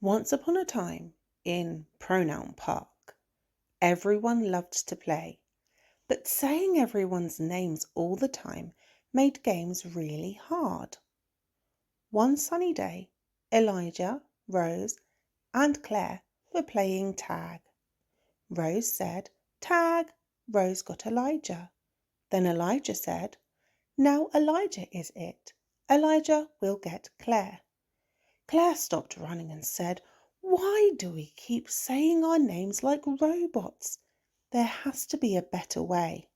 Once upon a time, in Pronoun Park, everyone loved to play, but saying everyone's names all the time made games really hard. One sunny day, Elijah, Rose, and Claire were playing tag. Rose said, "Tag." Rose got Elijah. Then Elijah said, "Now Elijah is it. Elijah will get Claire." Claire stopped running and said, "Why do we keep saying our names like robots? There has to be a better way."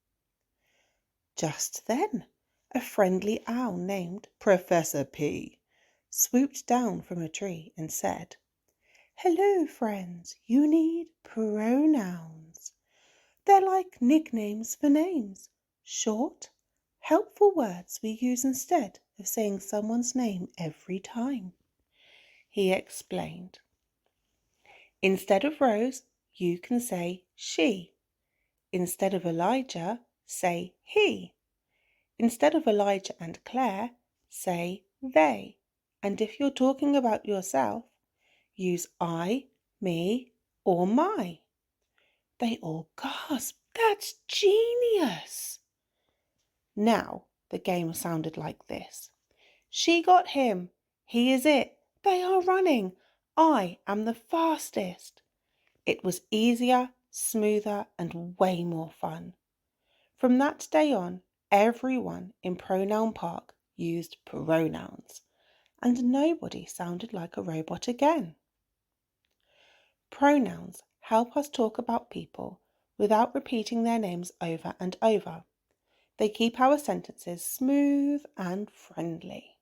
Just then, a friendly owl named Professor P swooped down from a tree and said, "Hello, friends. You need pronouns. They're like nicknames for names, short, helpful words we use instead of saying someone's name every time." He explained. Instead of Rose, you can say she. Instead of Elijah, say he. Instead of Elijah and Claire, say they. And if you're talking about yourself, use I, me, or my. They all gasped, "That's genius!" Now the game sounded like this. She got him. He is it. They are running. I am the fastest. It was easier, smoother, and way more fun. From that day on, everyone in Pronoun Park used pronouns, and nobody sounded like a robot again. Pronouns help us talk about people without repeating their names over and over. They keep our sentences smooth and friendly.